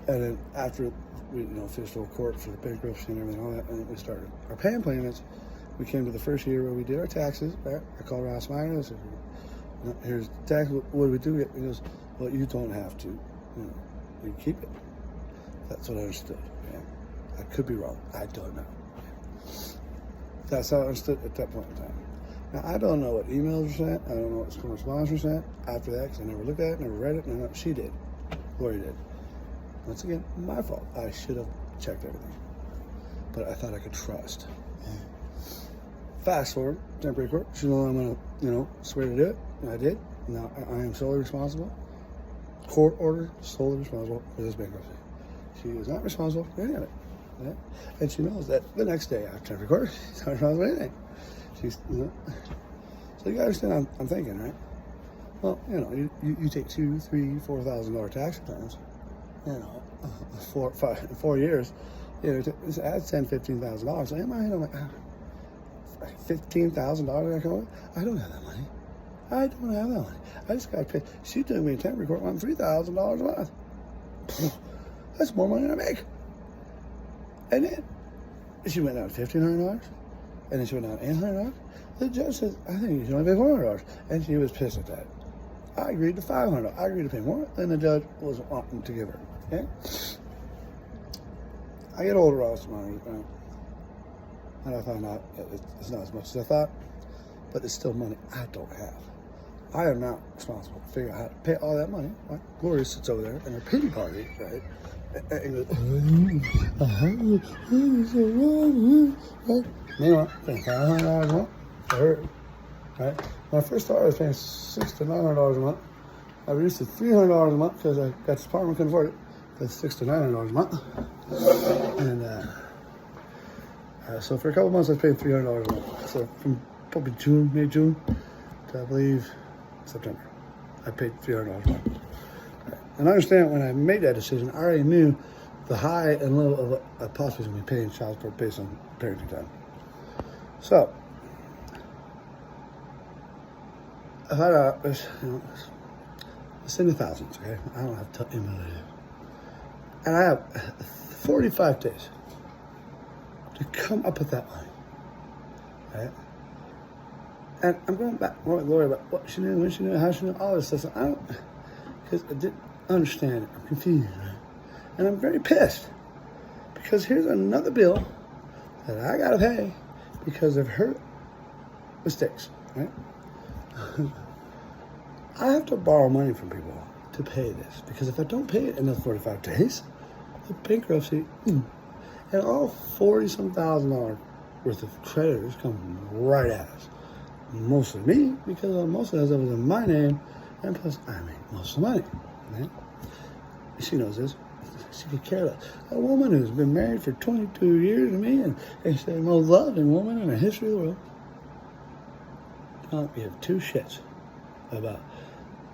And then after we, finished the whole court for the bankruptcy and everything, all that, and we started our payment plans. We came to the first year where we did our taxes. Right? I called Ross Meyer. I said, "Here's the tax. What do we do?" He goes, "Well, you don't have to. You keep it." That's what I understood. Yeah. I could be wrong. I don't know. That's how I understood at that point in time. Now, I don't know what emails were sent. I don't know what correspondence were sent after that because I never looked at it, never read it. And I know she did. Lori did. Once again, my fault. I should have checked everything. But I thought I could trust. Fast forward, temporary court. She knows I'm going to, swear to do it. And I did. Now, I am solely responsible. Court order, solely responsible for this bankruptcy. She is not responsible for any of it. Right? And she knows that the next day after temporary court, she's not responsible for anything. She's, So you gotta understand, I'm thinking, right? Well, you take $2,000, $3,000, $4,000 tax returns, 4 years, that's $10,000, $15,000. So in my head, I'm like, $15,000 I come with? I don't have that money. I don't have that money. I just got to pay. She took me to temporary court on $3,000 a month. That's more money than I make. And then she went down to $1,500, and then she went down to $800. The judge says, I think you should only pay $400. And she was pissed at that. I agreed to $500. I agreed to pay more than the judge was wanting to give her. Okay? I get older, Ross, and I found out it's not as much as I thought, but it's still money I don't have. I am not responsible to figure out how to pay all that money. Right? Gloria sits over there in her pity party, right? And goes, right? Meanwhile, paying $500 a month for her, right? When I first started, I was paying $600 to $900 a month. I reduced to $300 a month because I got this apartment, couldn't afford it. That's $600 to $900 a month. And so for a couple months, I was paying $300 a month. So from probably May, June, to I believe September, I paid $300 a month. And I understand when I made that decision, I already knew the high and low of what I possibly was going to be paying child support based on parenting time. So, I thought out, it's in the thousands, okay? I don't have to tell anybody. And I have 45 days to come up with that money, right? And I'm going back more with Lori about what she knew, when she knew, how she knew, all this stuff. So I don't, because I didn't understand it. I'm confused, right? And I'm very pissed because here's another bill that I gotta pay because of her mistakes, right? I have to borrow money from people to pay this because if I don't pay it in the 45 days, the bankruptcy, and all 40-some thousand dollars worth of creditors come right at us. Mostly me, because most of that stuff was in my name, and plus I make most of the money. Right? She knows this. She could care less. A woman who's been married for 22 years to me, and she's the most loving woman in the history of the world. We have two shits about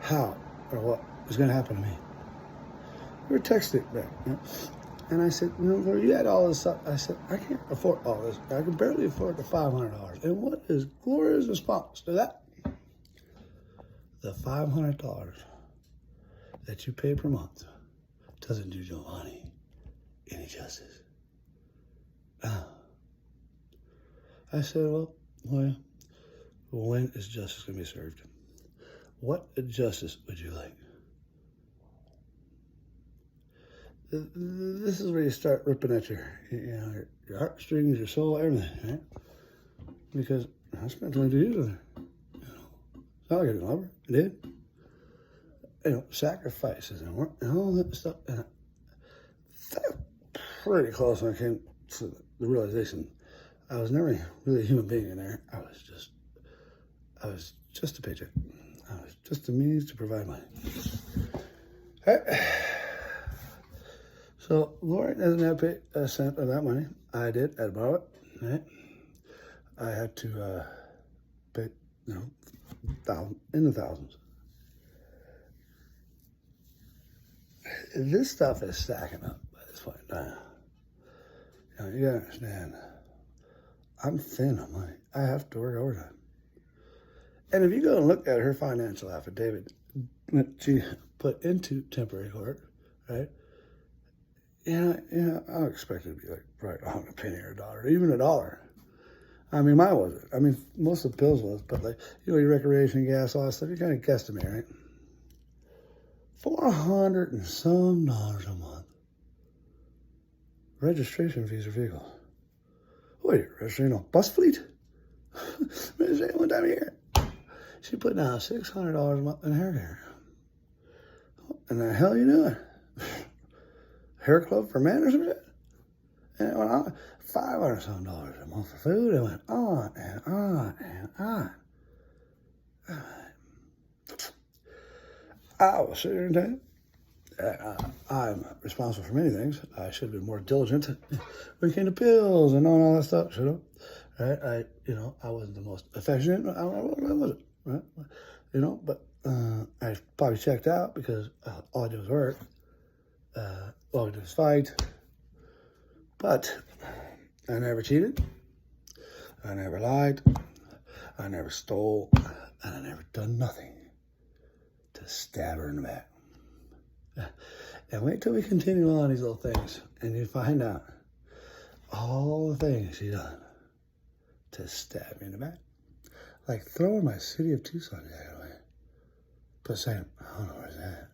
how or what was going to happen to me. We were texting back, and I said, Lord, you had all this stuff. I said, I can't afford all this. I can barely afford the $500. And what is Gloria's response to that? The $500 that you pay per month doesn't do Giovanni any justice. I said, well, when is justice going to be served? What justice would you like? This is where you start ripping at your heartstrings, your soul, everything, right? Because I spent 22 years with her. It's not like I didn't love her. I did. Sacrifices and work and all that stuff. And I felt pretty close when I came to the realization I was never really a human being in there. I was just a paycheck. I was just a means to provide money. So Lori doesn't have to pay a cent of that money. I did. I had to borrow it. Right? I had to pay, in the thousands. This stuff is stacking up by this point in time. You gotta understand. I'm thin on money. I have to work overtime. And if you go and look at her financial affidavit that she put into temporary court, right? I expected it to be like right on a penny or a dollar, even a dollar. I mean, mine wasn't. I mean, most of the pills was, but like, your recreation gas, all that stuff, you kind of guesstimate, right? $400 and some dollars a month. Registration fees for vehicles. Wait, registering a bus fleet? Registering one time a year. She put down $600 a month in hair care. And the hell you doing? Hair club for men or something? And it went on. $500 some dollars a month for food. It went on and on and on. I was sitting there and telling I'm responsible for many things. I should have been more diligent when it came to pills and all that stuff. Should have, right? I wasn't the most affectionate. I wasn't, right? But I probably checked out because all I do is work. All I do is fight. But I never cheated. I never lied. I never stole. And I never done nothing to stab her in the back. And wait till we continue on these little things and you find out all the things she done to stab me in the back. Like throwing my City of Tucson jacket away. But saying, I don't know where's that.